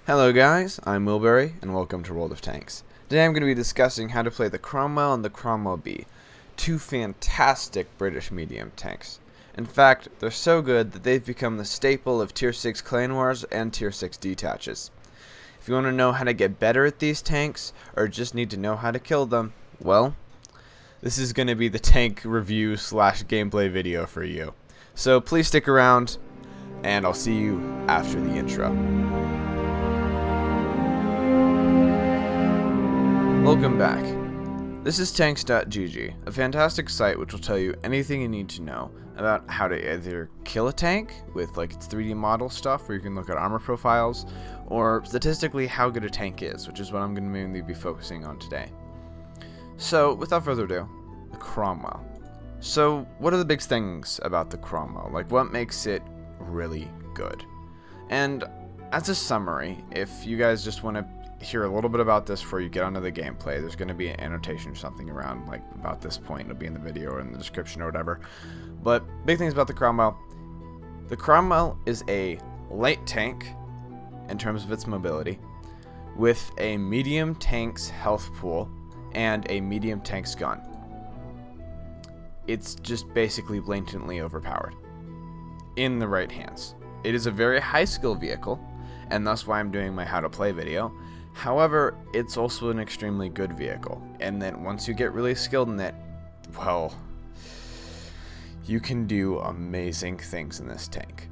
Hello guys, I'm Mullberry, and welcome to World of Tanks. Today I'm going to be discussing how to play the Cromwell and the Cromwell B, two fantastic British medium tanks. In fact, they're so good that they've become the staple of Tier 6 clan wars and Tier 6 detaches. If you want to know how to get better at these tanks, or just need to know how to kill them, well, this is going to be the tank review / gameplay video for you. So please stick around, and I'll see you after the intro. Welcome back. This is tanks.gg, a fantastic site which will tell you anything you need to know about how to either kill a tank with like its 3D model stuff where you can look at armor profiles, or statistically how good a tank is, which is what I'm going to mainly be focusing on today. So without further ado, the Cromwell. So what are the big things about the Cromwell? Like what makes it really good? And as a summary, if you guys just want to hear a little bit about this before you get onto the gameplay, there's going to be an annotation or something around like about this point. It'll be in the video or in the description or whatever. But big things about the Cromwell. The Cromwell is a light tank in terms of its mobility, with a medium tank's health pool and a medium tank's gun. It's just basically blatantly overpowered in the right hands. It is a very high skill vehicle, and that's why I'm doing my how to play video. However, it's also an extremely good vehicle, and then once you get really skilled in it, well, you can do amazing things in this tank.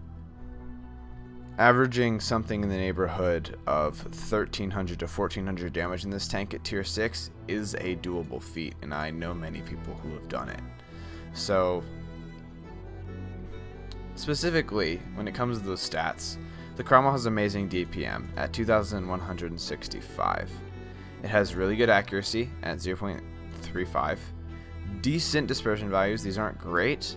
Averaging something in the neighborhood of 1300 to 1400 damage in this tank at tier 6 is a doable feat, and I know many people who have done it. So, specifically, when it comes to those stats, the Cromwell has amazing DPM at 2165. It has really good accuracy at 0.35. Decent dispersion values. These aren't great,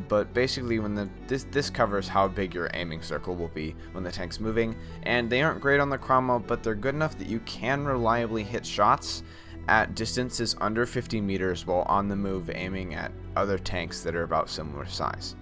but basically when this covers how big your aiming circle will be when the tank's moving, and they aren't great on the Cromwell, but they're good enough that you can reliably hit shots at distances under 50 meters while on the move aiming at other tanks that are about similar size.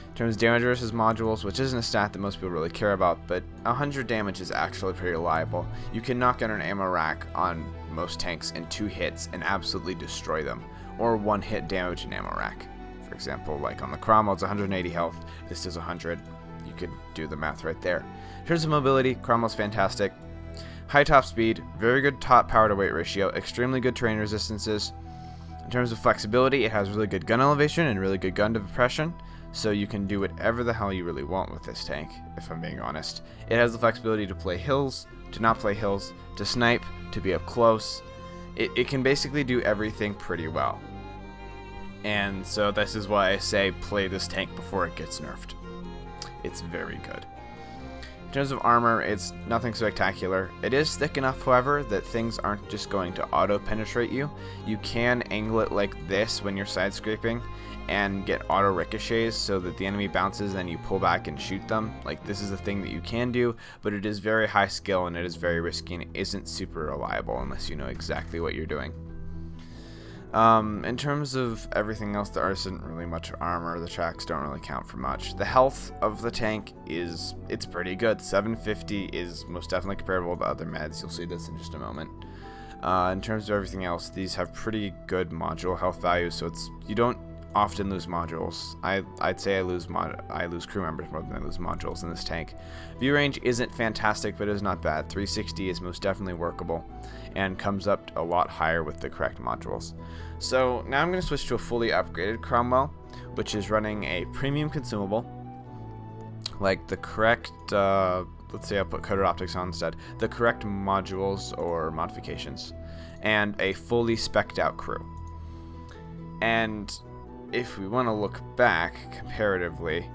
In terms of damage versus modules, which isn't a stat that most people really care about, but 100 damage is actually pretty reliable. You can knock out an ammo rack on most tanks in 2 hits and absolutely destroy them, or 1 hit damage an ammo rack. For example, like on the Cromwell, it's 180 health, this is 100. You could do the math right there. In terms of mobility, Cromwell's fantastic. High top speed, very good top power to weight ratio, extremely good terrain resistances. In terms of flexibility, it has really good gun elevation and really good gun depression. So you can do whatever the hell you really want with this tank, if I'm being honest. It has the flexibility to play hills, to not play hills, to snipe, to be up close. It can basically do everything pretty well. And so this is why I say play this tank before it gets nerfed. It's very good. In terms of armor, it's nothing spectacular. It is thick enough, however, that things aren't just going to auto-penetrate you. You can angle it like this when you're side-scraping and get auto ricochets so that the enemy bounces and you pull back and shoot them. Like, this is a thing that you can do, but it is very high skill and it is very risky and it isn't super reliable unless you know exactly what you're doing. In terms of everything else, there isn't really much armor. The tracks don't really count for much. The health of the tank it's pretty good. 750 is most definitely comparable to other meds. You'll see this in just a moment. In terms of everything else, these have pretty good module health values, so you don't often lose modules. I'd say I lose crew members more than I lose modules in this tank. View range isn't fantastic, but it is not bad. 360 is most definitely workable and comes up a lot higher with the correct modules. So now I'm going to switch to a fully upgraded Cromwell, which is running a premium consumable, like the correct, let's say I'll put coated optics on instead, the correct modules or modifications, and a fully spec'd out crew. And if we want to look back comparatively,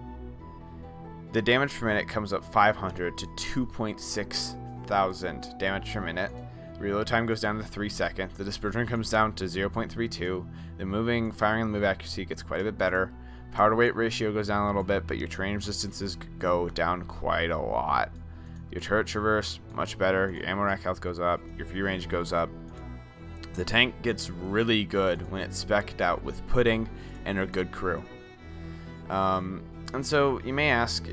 the damage per minute comes up 500 to 2.6 thousand damage per minute. Reload time goes down to 3 seconds. The dispersion comes down to 0.32. The firing and move accuracy gets quite a bit better. Power to weight ratio goes down a little bit, but your terrain resistances go down quite a lot. Your turret traverse, much better. Your ammo rack health goes up. Your view range goes up. The tank gets really good when it's spec'd out with pudding and a good crew. And so you may ask,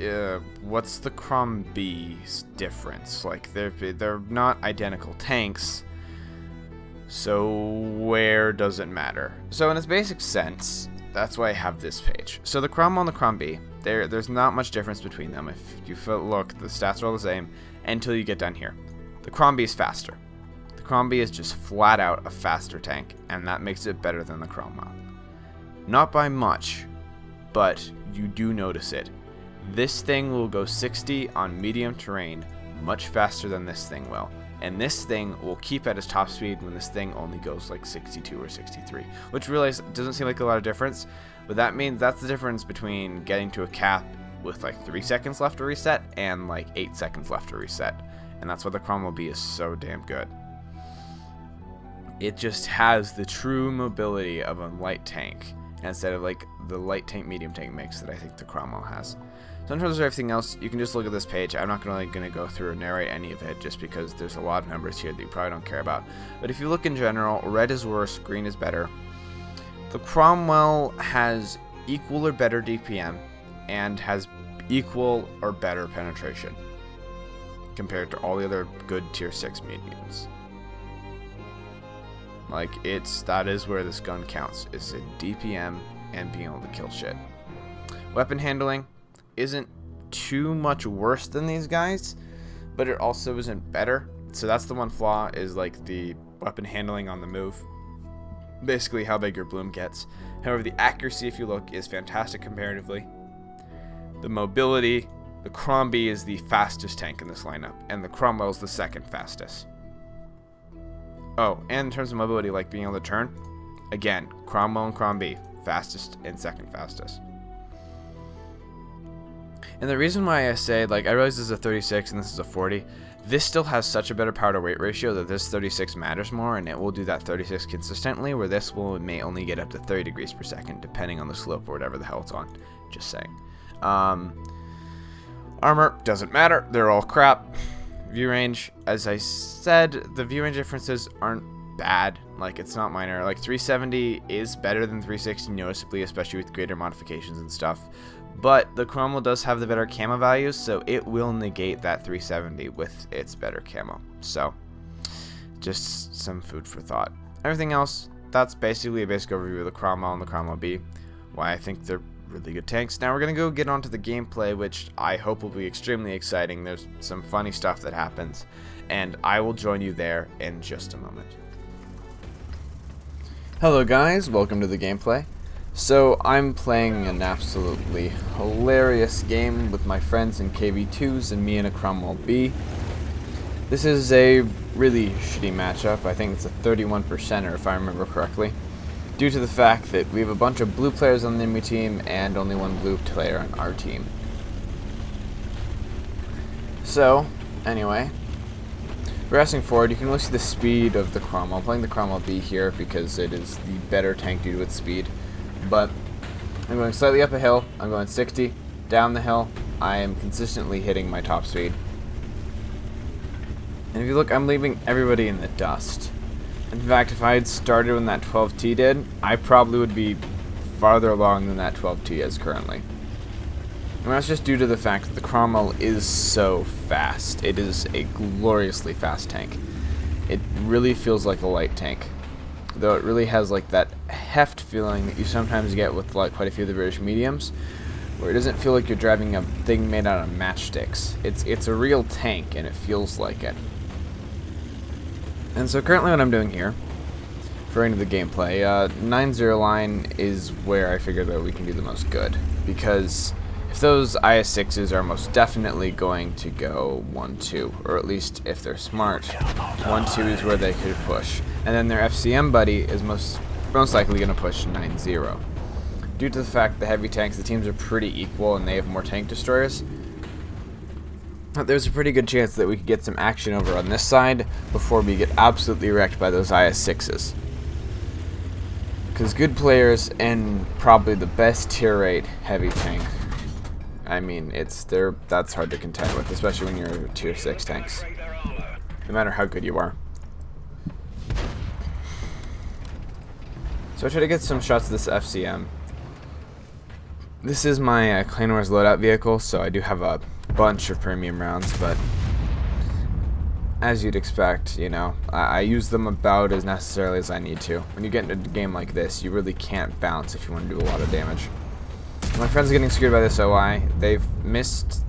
what's the Crom B's difference? Like, they're not identical tanks, so where does it matter? So in its basic sense, that's why I have this page. So the Cromwell and the Crom B, there's not much difference between them. If you look, the stats are all the same until you get down here. The Crom B is faster. The Crom B is just flat out a faster tank, and that makes it better than the Cromwell. Not by much, but you do notice it. This thing will go 60 on medium terrain much faster than this thing will. And this thing will keep at its top speed when this thing only goes like 62 or 63. Which really doesn't seem like a lot of difference, but that means that's the difference between getting to a cap with like 3 seconds left to reset and like 8 seconds left to reset. And that's why the Cromwell B is so damn good. It just has the true mobility of a light tank, instead of like the light tank medium tank mix that I think the Cromwell has. So in terms of everything else, you can just look at this page. I'm not really going to go through and narrate any of it just because there's a lot of numbers here that you probably don't care about. But if you look in general, red is worse, green is better. The Cromwell has equal or better DPM and has equal or better penetration compared to all the other good tier 6 mediums. Like, that is where this gun counts, is in DPM and being able to kill shit. Weapon handling isn't too much worse than these guys, but it also isn't better. So that's the one flaw, is like the weapon handling on the move. Basically how big your bloom gets. However, the accuracy, if you look, is fantastic comparatively. The mobility, the Crom B is the fastest tank in this lineup, and the Cromwell is the second fastest. Oh, and in terms of mobility, like being able to turn, again, Cromwell and Crom B, fastest and second fastest. And the reason why I say, like, I realize this is a 36 and this is a 40, this still has such a better power to weight ratio that this 36 matters more, and it will do that 36 consistently, where this may only get up to 30 degrees per second, depending on the slope or whatever the hell it's on. Just saying. Armor, doesn't matter, they're all crap. View range, as I said, the view range differences aren't bad. Like, it's not minor. Like, 370 is better than 360 noticeably, especially with greater modifications and stuff. But the Cromwell does have the better camo values, so it will negate that 370 with its better camo. So, just some food for thought. Everything else, that's basically a basic overview of the Cromwell and the Cromwell B. Why I think they're really good tanks. Now we're going to go get onto the gameplay, which I hope will be extremely exciting. There's some funny stuff that happens, and I will join you there in just a moment. Hello guys, welcome to the gameplay. So I'm playing an absolutely hilarious game with my friends in KV2s and me in a Cromwell B. This is a really shitty matchup. I think it's a 31%er if I remember correctly, due to the fact that we have a bunch of blue players on the enemy team and only one blue player on our team. So, anyway, progressing forward, you can really see the speed of the Cromwell. I'm playing the Cromwell B here because it is the better tank due to its speed. But I'm going slightly up a hill, I'm going 60, down the hill, I am consistently hitting my top speed. And if you look, I'm leaving everybody in the dust. In fact, if I had started when that 12T did, I probably would be farther along than that 12T is currently. And that's just due to the fact that the Cromwell is so fast. It is a gloriously fast tank. It really feels like a light tank, though it really has like that heft feeling that you sometimes get with like quite a few of the British mediums, where it doesn't feel like you're driving a thing made out of matchsticks. It's a real tank, and it feels like it. And so currently what I'm doing here, for into the gameplay, 9-0 line is where I figure that we can do the most good, because if those IS-6s are most definitely going to go 1-2, or at least if they're smart, 1-2 is where they could push. And then their FCM buddy is most likely going to push 9-0. Due to the fact the heavy tanks, the teams are pretty equal and they have more tank destroyers, there's a pretty good chance that we could get some action over on this side before we get absolutely wrecked by those IS-6s. Because good players and probably the best tier 8 heavy tank, I mean, that's hard to contend with, especially when you're tier 6 tanks, no matter how good you are. So I try to get some shots of this FCM. This is my Clan Wars loadout vehicle, so I do have a bunch of premium rounds, but as you'd expect, you know, I use them about as necessarily as I need to. When you get into a game like this, you really can't bounce if you want to do a lot of damage. My friends are getting screwed by this OI. They've missed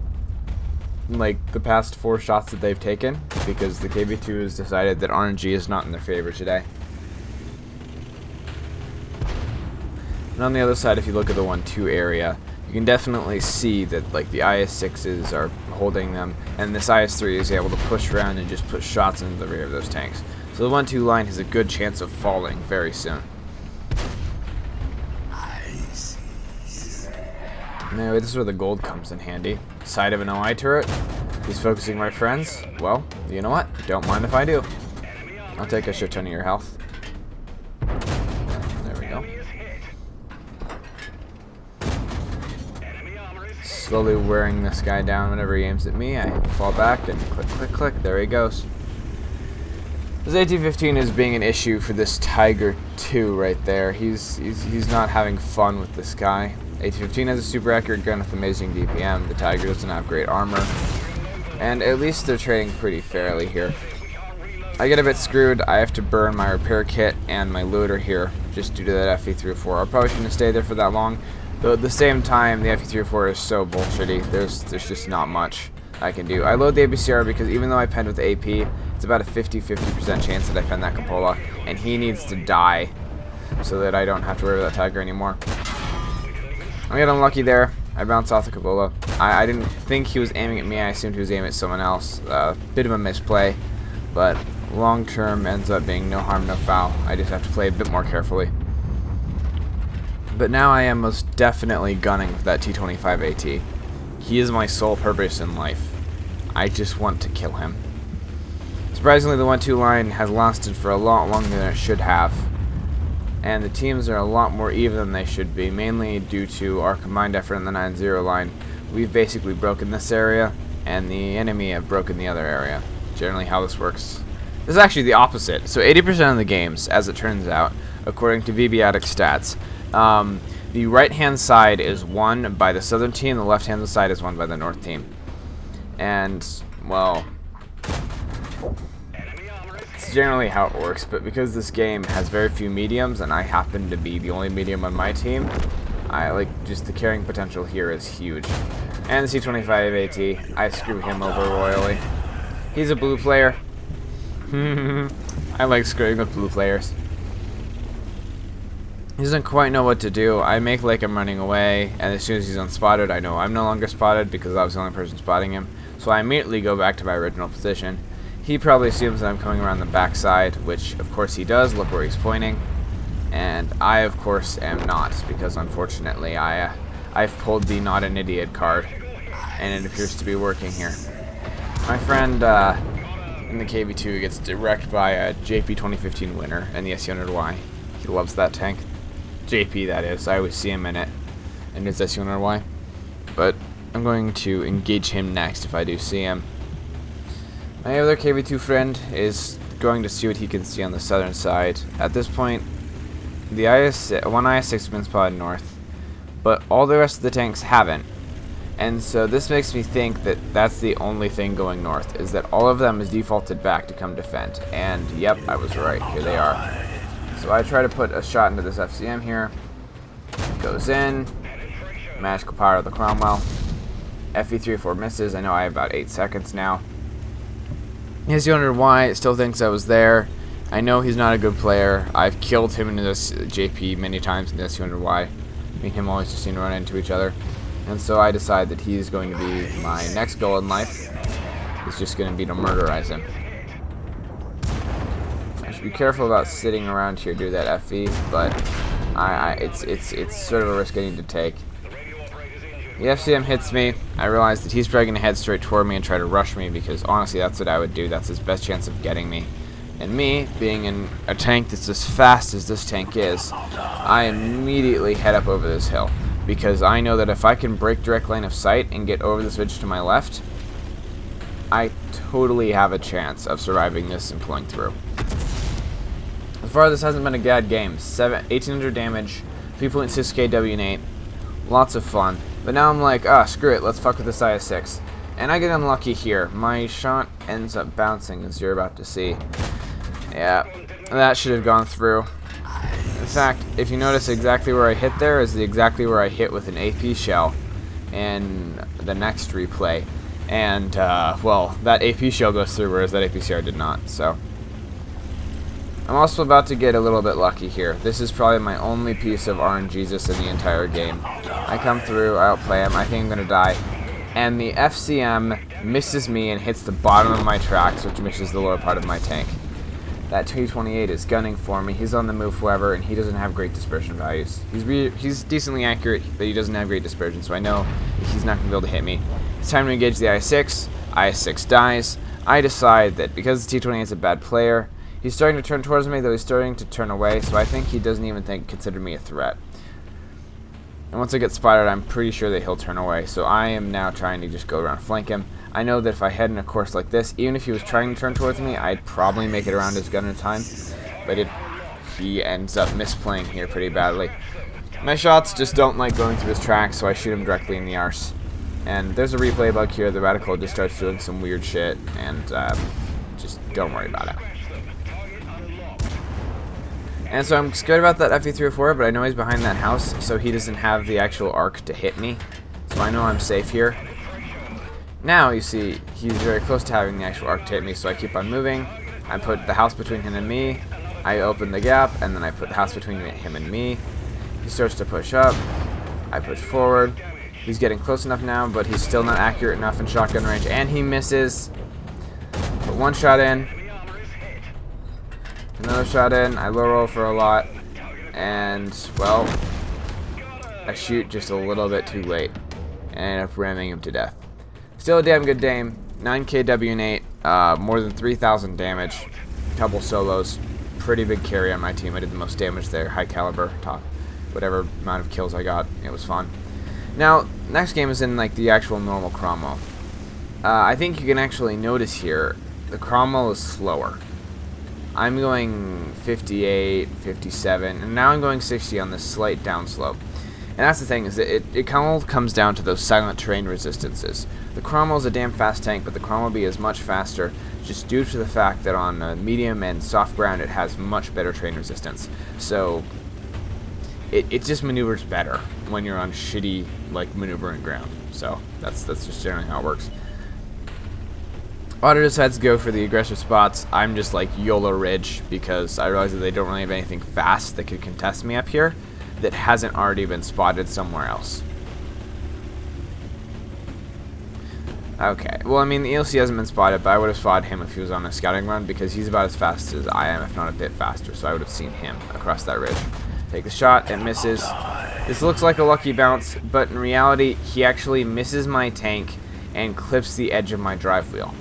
like the past 4 shots that they've taken because the KB2 has decided that RNG is not in their favor today. And on the other side, if you look at the 1-2 area, you can definitely see that like the IS-6s are holding them, and this IS-3 is able to push around and just put shots into the rear of those tanks. So the 1-2 line has a good chance of falling very soon. Anyway, this is where the gold comes in handy. Side of an OI turret. He's focusing my friends. Well, you know what? Don't mind if I do. I'll take a shit ton of your health. There we go. Slowly wearing this guy down whenever he aims at me. I fall back and click, click, click. There he goes. This AT-15 is being an issue for this Tiger 2 right there. He's not having fun with this guy. AT-15 has a super accurate gun with amazing DPM. The Tiger doesn't have great armor. And at least they're trading pretty fairly here. I get a bit screwed. I have to burn my repair kit and my loader here just due to that FE304. I probably shouldn't have stayed there for that long. Though at the same time, the FE304 is so bullshitty. There's just not much I can do. I load the ABCR because even though I penned with AP, it's about a 50% chance that I pen that cupola, and he needs to die so that I don't have to worry about that Tiger anymore. I got unlucky there. I bounced off the cupola. I didn't think he was aiming at me. I assumed he was aiming at someone else. Bit of a misplay, but long term ends up being no harm, no foul. I just have to play a bit more carefully. But now I am most definitely gunning with that T25 AT. He is my sole purpose in life. I just want to kill him. Surprisingly, the 1-2 line has lasted for a lot longer than it should have. And the teams are a lot more even than they should be, mainly due to our combined effort in the 9-0 line. We've basically broken this area, and the enemy have broken the other area. Generally how this works. This is actually the opposite. So 80% of the games, as it turns out, according to VBiotic stats, the right-hand side is won by the southern team, the left-hand side is won by the north team. And, well, it's generally how it works, but because this game has very few mediums, and I happen to be the only medium on my team, just the carrying potential here is huge. And the C25 AT, I screw him over royally. He's a blue player. I like screwing with blue players. He doesn't quite know what to do. I make like I'm running away, and as soon as he's unspotted, I know I'm no longer spotted because I was the only person spotting him. So I immediately go back to my original position. He probably assumes that I'm coming around the backside, which of course he does. Look where he's pointing. And I of course am not, because unfortunately I've pulled the not an idiot card, and it appears to be working here. My friend in the KV2 gets wrecked by a JP 2015 winner and the SU100Y. He loves that tank. JP, that is. I always see him in it, and it's SU100Y. But I'm going to engage him next if I do see him. My other KV2 friend is going to see what he can see on the southern side. At this point, the one IS-6 has been spotted north, but all the rest of the tanks haven't. And so this makes me think that that's the only thing going north, is that all of them is defaulted back to come defend. And yep, I was right. Here they are. So I try to put a shot into this FCM here. Goes in. Magical power of the Cromwell. FE304 misses. I know I have about 8 seconds now. His SU100Y still thinks I was there. I know he's not a good player. I've killed him into this JP many times in the SU100Y. Me and him always just seem to run into each other. And so I decide that he's going to be my next goal in life. It's just going to be to murderize him. I should be careful about sitting around here do that FE, but it's sort of a risk I need to take. The FCM hits me. I realize that he's probably going to head straight toward me and try to rush me, because honestly that's what I would do. That's his best chance of getting me. And me, being in a tank that's as fast as this tank is, I immediately head up over this hill, because I know that if I can break direct line of sight and get over this ridge to my left, I totally have a chance of surviving this and pulling through. So far, this hasn't been a bad game. 1800 damage, 3.6k WN8, Lots of fun. But now I'm like, ah, screw it, let's fuck with this IS-6. And I get unlucky here. My shot ends up bouncing, as you're about to see. Yeah, that should have gone through. In fact, if you notice, exactly where I hit there is exactly where I hit with an AP shell in the next replay. And, well, that AP shell goes through, whereas that APCR did not, so. I'm also about to get a little bit lucky here. This is probably my only piece of RNGesus in the entire game. I come through, I outplay him, I think I'm going to die. And the FCM misses me and hits the bottom of my tracks, which misses the lower part of my tank. That 228 is gunning for me. He's on the move, however, and he doesn't have great dispersion values. He's decently accurate, but he doesn't have great dispersion, so I know he's not going to be able to hit me. It's time to engage the IS-6. IS-6 dies. I decide that because the T-28 is a bad player, he's starting to turn towards me, though he's starting to turn away, so I think he doesn't even consider me a threat. And once I get spotted, I'm pretty sure that he'll turn away, so I am now trying to just go around flank him. I know that if I head in a course like this, even if he was trying to turn towards me, I'd probably make it around his gun in time, but he ends up misplaying here pretty badly. My shots just don't like going through his tracks, so I shoot him directly in the arse. And there's a replay bug here. The Radical just starts doing some weird shit, and just don't worry about it. And so I'm scared about that FE304, but I know he's behind that house, so he doesn't have the actual arc to hit me. So I know I'm safe here. Now, you see, he's very close to having the actual arc to hit me, so I keep on moving. I put the house between him and me. I open the gap, and then I put the house between him and me. He starts to push up. I push forward. He's getting close enough now, but he's still not accurate enough in shotgun range, and he misses. Put one shot in. Another shot in. I low roll for a lot, and, well, I shoot just a little bit too late, and I end up ramming him to death. Still a damn good game. 9k WN8, more than 3,000 damage, couple solos, pretty big carry on my team. I did the most damage there, high caliber, top, whatever amount of kills I got. It was fun. Now, next game is in like the actual normal Cromwell. I think you can actually notice here, the Cromwell is slower. I'm going 58, 57, and now I'm going 60 on this slight downslope. And that's the thing, is that it kind of comes down to those silent terrain resistances. The Cromwell's a damn fast tank, but the Cromwell B is much faster, just due to the fact that on medium and soft ground it has much better terrain resistance. So it just maneuvers better when you're on shitty like maneuvering ground. So that's just generally how it works. Otter decides to go for the aggressive spots. I'm just like YOLO Ridge because I realize that they don't really have anything fast that could contest me up here that hasn't already been spotted somewhere else. Okay, well, I mean, the ELC hasn't been spotted, but I would have spotted him if he was on a scouting run because he's about as fast as I am, if not a bit faster, so I would have seen him across that ridge. Take the shot, it misses. This looks like a lucky bounce, but in reality, he actually misses my tank and clips the edge of my drive wheel.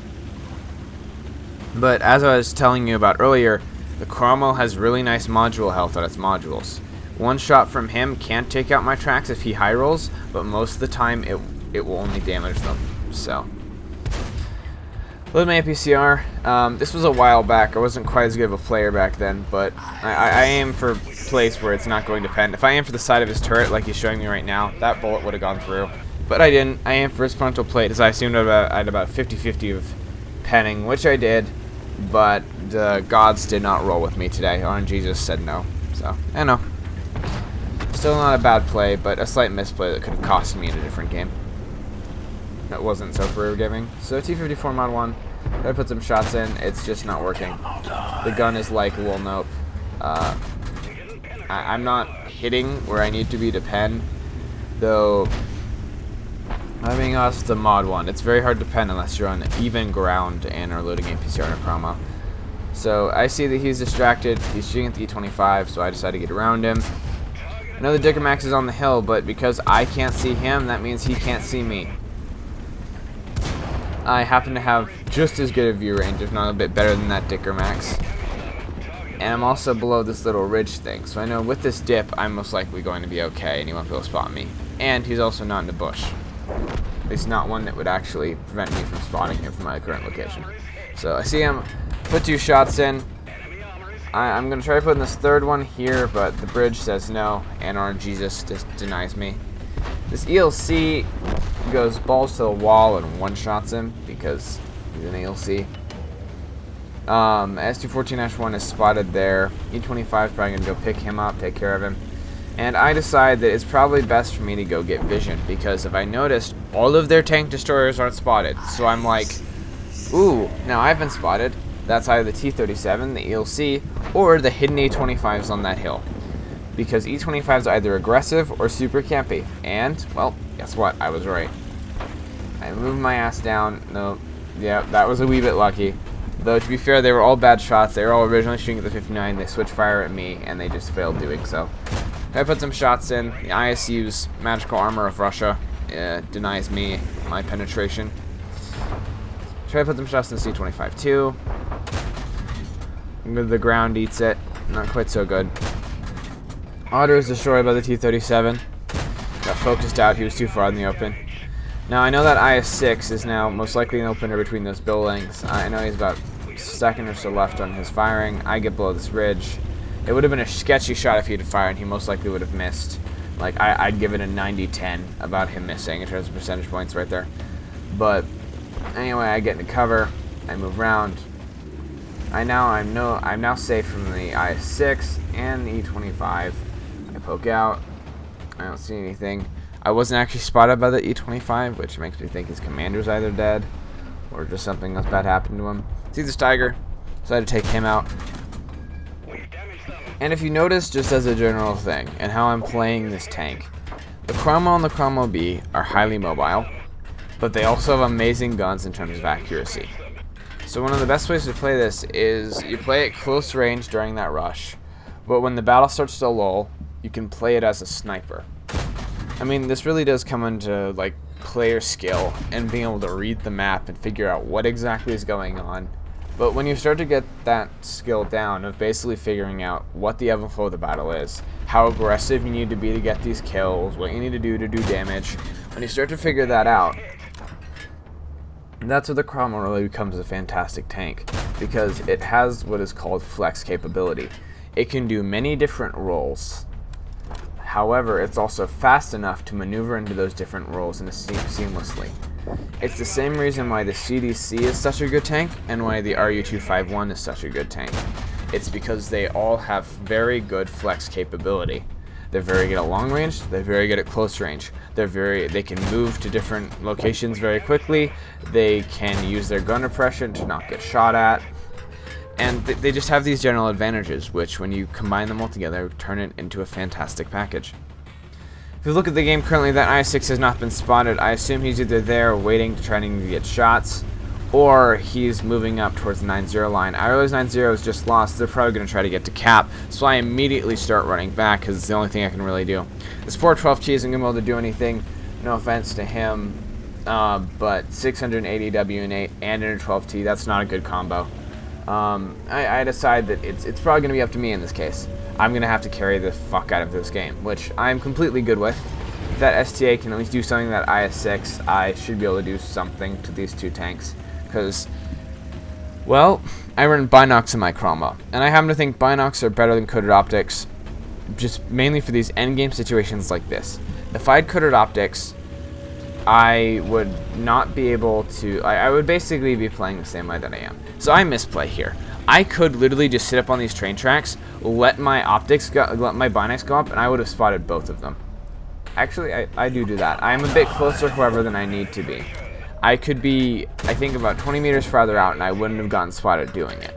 But as I was telling you about earlier, the Cromwell has really nice module health on its modules. One shot from him can't take out my tracks if he high rolls, but most of the time it will only damage them. So, load my APCR. This was a while back. I wasn't quite as good of a player back then, but I aim for a place where it's not going to pen. If I aim for the side of his turret like he's showing me right now, that bullet would have gone through. But I didn't. I aimed for his frontal plate, as I assumed I had about 50-50 of penning, which I did, but the gods did not roll with me today. RNGesus said no. So, I know. Still not a bad play, but a slight misplay that could have cost me in a different game. That wasn't so forgiving. So T-54 Mod 1, I put some shots in, it's just not working. The gun is like lol nope. I'm not hitting where I need to be to pen, though I'm being honest, the Mod 1. It's very hard to pen unless you're on even ground and are loading APCR in a promo. So I see that he's distracted, he's shooting at the E25, so I decide to get around him. I know the Dicker Max is on the hill, but because I can't see him, that means he can't see me. I happen to have just as good a view range, if not a bit better than that Dicker Max. And I'm also below this little ridge thing, so I know with this dip, I'm most likely going to be okay, and he won't be able to spot me. And he's also not in a bush. At least not one that would actually prevent me from spotting him from my current location. So I see him, put 2 shots in. I'm going to try putting this third one here, but the bridge says no, and RNGesus just denies me. This ELC goes balls to the wall and one-shots him because he's an ELC. S214-1 is spotted there. E25 is probably going to go pick him up, take care of him. And I decide that it's probably best for me to go get vision, because if I noticed, all of their tank destroyers aren't spotted. So I'm like, ooh, now I've been spotted. That's either the T-37, the ELC, or the hidden E25s on that hill. Because E25s are either aggressive or super campy. And, well, guess what? I was right. I moved my ass down. No, yeah, that was a wee bit lucky. Though, to be fair, they were all bad shots. They were all originally shooting at the 59. They switched fire at me, and they just failed doing so. I put some shots in. The ISU's magical armor of Russia denies me my penetration. Try to put some shots in the C-25 too. The ground eats it. Not quite so good. Otter is destroyed by the T-37. Got focused out. He was too far in the open. Now, I know that IS-6 is now most likely an opener between those buildings. I know he's about a second or so left on his firing. I get below this ridge. It would have been a sketchy shot if he had fired, and he most likely would have missed. Like, I'd give it a 90-10 about him missing in terms of percentage points right there. But anyway, I get into cover. I move around. I'm now safe from the IS-6 and the E-25. I poke out. I don't see anything. I wasn't actually spotted by the E-25, which makes me think his commander's either dead or just something else bad happened to him. See this Tiger? Decided to take him out. And if you notice, just as a general thing, and how I'm playing this tank, the Cromwell and the Cromwell B are highly mobile, but they also have amazing guns in terms of accuracy. So one of the best ways to play this is you play it close range during that rush, but when the battle starts to lull, you can play it as a sniper. I mean, this really does come into like player skill and being able to read the map and figure out what exactly is going on. But when you start to get that skill down of basically figuring out what the ebb and flow of the battle is, how aggressive you need to be to get these kills, what you need to do damage, when you start to figure that out, that's where the Cromwell really becomes a fantastic tank, because it has what is called flex capability. It can do many different roles. However, it's also fast enough to maneuver into those different roles seamlessly. It's the same reason why the CDC is such a good tank and why the RU-251 is such a good tank. It's because they all have very good flex capability. They're very good at long range, they're very good at close range. They can move to different locations very quickly, they can use their gun oppression to not get shot at, and they just have these general advantages, which when you combine them all together, turn it into a fantastic package. If you look at the game currently, that IS-6 has not been spotted. I assume he's either there waiting to try to get shots, or he's moving up towards the 9-0 line. I realize 9-0 is just lost. They're probably going to try to get to cap, so I immediately start running back because it's the only thing I can really do. This poor 12T isn't going to be able to do anything. No offense to him, but 680 WN8 and a 12T, that's not a good combo. I decide that it's probably going to be up to me in this case. I'm going to have to carry the fuck out of this game, which I'm completely good with. If that STA can at least do something to that IS-6, I should be able to do something to these two tanks. Because, well, I run binocs in my Cromwell, and I happen to think binocs are better than coated optics, just mainly for these endgame situations like this. If I had coated optics, I would not be able to, I would basically be playing the same way that I am. So I misplay here. I could literally just sit up on these train tracks, let my binocs go up, and I would have spotted both of them. Actually, I do that. I'm a bit closer, however, than I need to be. I could be, I think, about 20 meters farther out, and I wouldn't have gotten spotted doing it.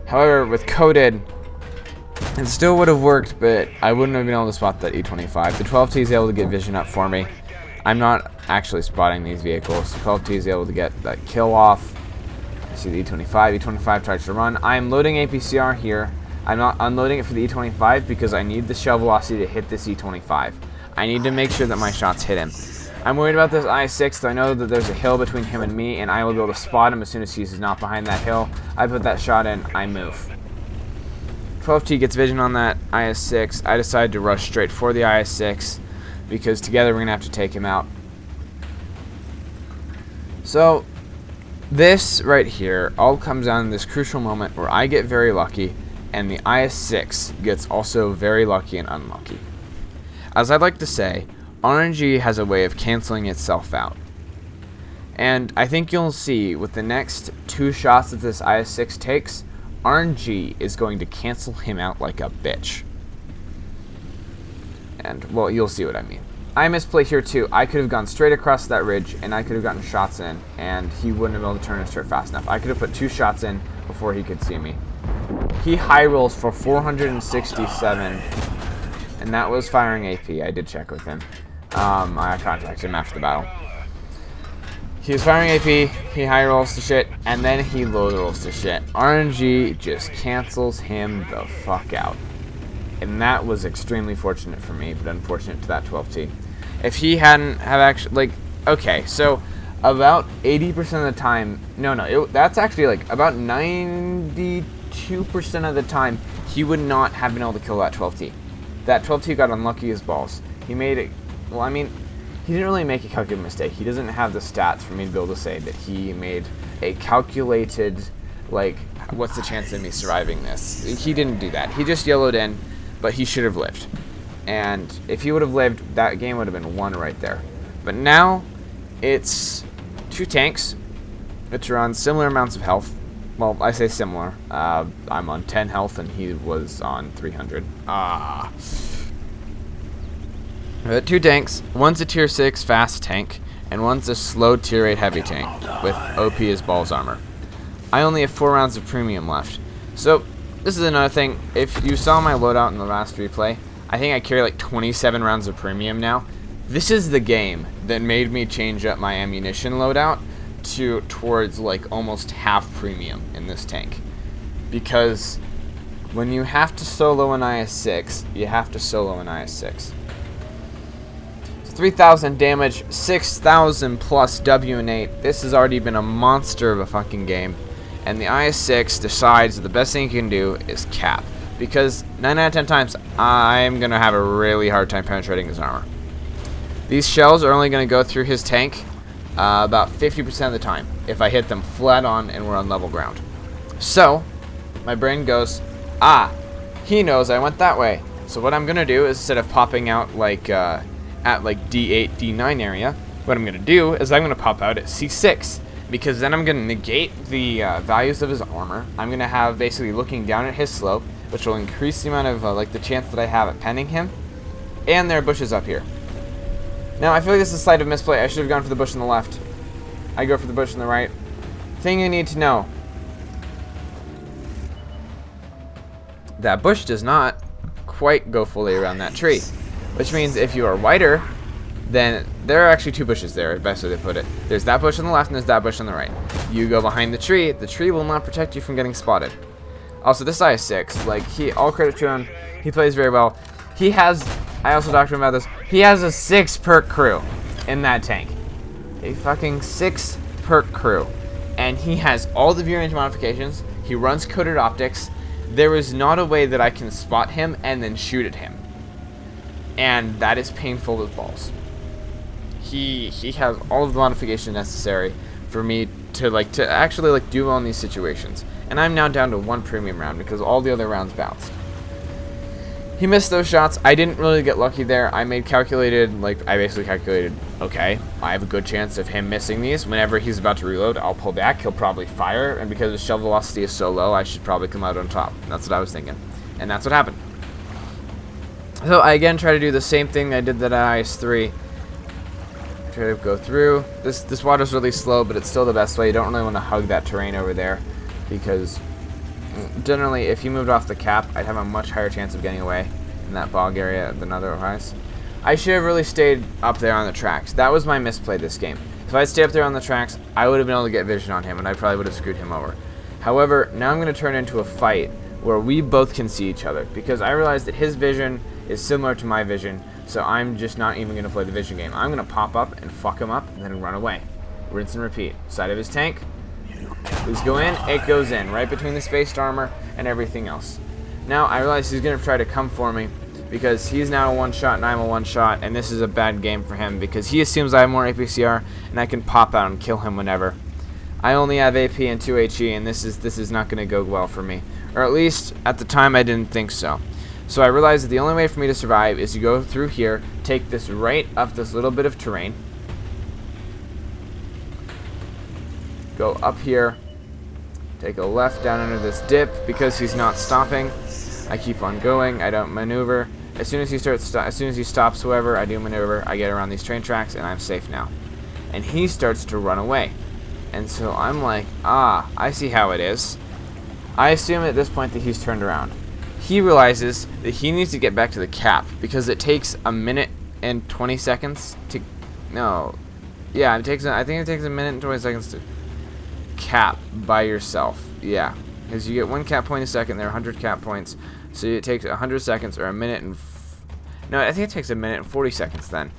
However, with coated, it still would have worked, but I wouldn't have been able to spot that E25. The 12T is able to get vision up for me. I'm not actually spotting these vehicles. The 12T is able to get that kill off. I see the E25. E25 tries to run. I am loading APCR here. I'm not unloading it for the E25 because I need the shell velocity to hit this E25. I need to make sure that my shots hit him. I'm worried about this I-6, though I know that there's a hill between him and me, and I will be able to spot him as soon as he's not behind that hill. I put that shot in, I move. 12T gets vision on that IS-6. I decide to rush straight for the IS-6, because together we're going to have to take him out. So, this right here all comes down to this crucial moment where I get very lucky, and the IS-6 gets also very lucky and unlucky. As I'd like to say, RNG has a way of canceling itself out. And I think you'll see with the next 2 shots that this IS-6 takes, RNG is going to cancel him out like a bitch. And, well, you'll see what I mean. I misplay here too. I could have gone straight across that ridge, and I could have gotten shots in, and he wouldn't have been able to turn and start fast enough. I could have put 2 shots in before he could see me. He high rolls for 467, and that was firing AP. I did check with him. I contacted him after the battle. He was firing AP, he high rolls to shit, and then he low rolls to shit. RNG just cancels him the fuck out. And that was extremely fortunate for me, but unfortunate to that 12T. If he hadn't have actually, like, okay, so about 80% of the time, that's actually like about 92% of the time, he would not have been able to kill that 12T. That 12T got unlucky as balls. He made it, well, I mean, he didn't really make a calculated mistake. He doesn't have the stats for me to be able to say that he made a calculated, like, what's the chance of me surviving this? He didn't do that. He just yellowed in, but he should have lived. And if he would have lived, that game would have been won right there. But now, it's 2 tanks, which are on similar amounts of health. Well, I say similar. I'm on 10 health, and he was on 300. 2 tanks. One's a tier 6 fast tank, and one's a slow tier 8 heavy tank with OP as balls armor. I only have 4 rounds of premium left. So, this is another thing. If you saw my loadout in the last replay, I think I carry like 27 rounds of premium now. This is the game that made me change up my ammunition loadout towards like almost half premium in this tank. Because when you have to solo an IS-6, you have to solo an IS-6. 3,000 damage, 6,000 plus WN8. This has already been a monster of a fucking game. And the IS-6 decides that the best thing you can do is cap. Because 9 out of 10 times, I'm going to have a really hard time penetrating his armor. These shells are only going to go through his tank about 50% of the time, if I hit them flat on and we're on level ground. So, my brain goes, he knows I went that way. So what I'm going to do is, instead of popping out like at like D8, D9 area, what I'm going to do is I'm going to pop out at C6, because then I'm going to negate the values of his armor. I'm going to have basically looking down at his slope, which will increase the amount of like the chance that I have at penning him, and there are bushes up here. Now I feel like this is a slight of misplay. I should have gone for the bush on the left. I go for the bush on the right. Thing you need to know: that bush does not quite go fully around that tree. Which means if you are wider, then there are actually 2 bushes there, best way to put it. There's that bush on the left and there's that bush on the right. You go behind the tree will not protect you from getting spotted. Also, this IS-6, like, all credit to him, he plays very well. He has, I also talked to him about this, he has a 6 perk crew in that tank. A fucking 6 perk crew. And he has all the view range modifications, he runs coded optics. There is not a way that I can spot him and then shoot at him. And that is painful as balls. He has all of the modification necessary for me to actually do well in these situations. And I'm now down to 1 premium round because all the other rounds bounced. He missed those shots. I didn't really get lucky there. I basically calculated, okay, I have a good chance of him missing these. Whenever he's about to reload, I'll pull back, he'll probably fire, and because his shell velocity is so low, I should probably come out on top. That's what I was thinking. And that's what happened. So I again try to do the same thing I did that at IS-3. Try to go through. This water's really slow, but it's still the best way. You don't really want to hug that terrain over there, because generally if he moved off the cap, I'd have a much higher chance of getting away in that bog area than otherwise. I should have really stayed up there on the tracks. That was my misplay this game. If I'd stayed up there on the tracks, I would have been able to get vision on him, and I probably would have screwed him over. However, now I'm going to turn into a fight where we both can see each other, because I realized that his vision is similar to my vision, so I'm just not even going to play the vision game. I'm going to pop up and fuck him up and then run away. Rinse and repeat. Side of his tank. Please go in. It goes in. Right between the spaced armor and everything else. Now, I realize he's going to try to come for me because he's now a one-shot and I'm a one-shot, and this is a bad game for him because he assumes I have more APCR and I can pop out and kill him whenever. I only have AP and 2 HE, and this is not going to go well for me. Or at least, at the time, I didn't think so. So I realized that the only way for me to survive is to go through here, take this right up this little bit of terrain, go up here, take a left down under this dip. Because he's not stopping, I keep on going. I don't maneuver. As soon as he stops, however, I do maneuver. I get around these train tracks, and I'm safe now. And he starts to run away. And so I'm like, ah, I see how it is. I assume at this point that he's turned around. He realizes that he needs to get back to the cap because it takes a minute and 20 seconds to... No. Yeah, I think it takes a minute and 20 seconds to cap by yourself. Yeah. Because you get 1 cap point a second, there are 100 cap points. So it takes 100 seconds or a minute and... No, I think it takes a minute and 40 seconds then.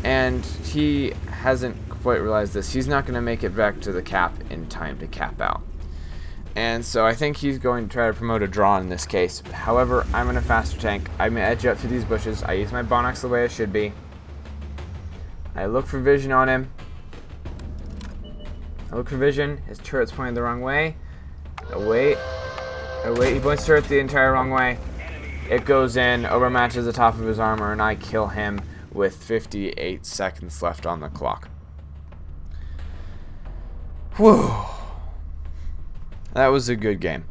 And he hasn't quite realized this. He's not going to make it back to the cap in time to cap out. And so I think he's going to try to promote a draw in this case. However, I'm in a faster tank. I'm going to edge up to these bushes. I use my Bonox the way it should be. I look for vision on him. I look for vision. His turret's pointed the wrong way. I wait. He points turret the entire wrong way. It goes in, overmatches the top of his armor, and I kill him with 58 seconds left on the clock. Whew. That was a good game.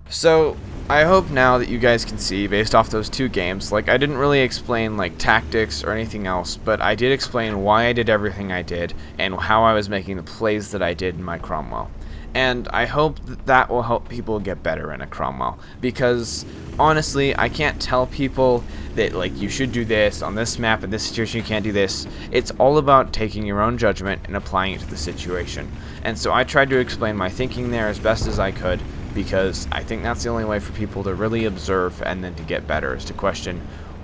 So, I hope now that you guys can see, based off those 2 games, like, I didn't really explain, like, tactics or anything else, but I did explain why I did everything I did, and how I was making the plays that I did in my Cromwell. And I hope that will help people get better in a Cromwell, because honestly, I can't tell people that, like, you should do this on this map, in this situation you can't do this. It's all about taking your own judgment and applying it to the situation. And so I tried to explain my thinking there as best as I could, because I think that's the only way for people to really observe and then to get better, is to question,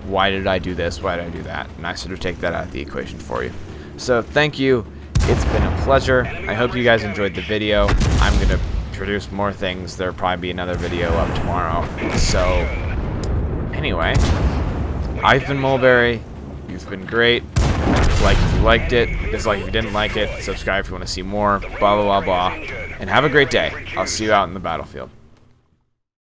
why did I do this, why did I do that? And I sort of take that out of the equation for you. So thank you. It's been a pleasure. I hope you guys enjoyed the video. I'm going to produce more things. There'll probably be another video up tomorrow. So, anyway, I've been Mullberry. You've been great. Like if you liked it, dislike if you didn't like it, subscribe if you want to see more, blah, blah, blah, blah. And have a great day. I'll see you out in the battlefield.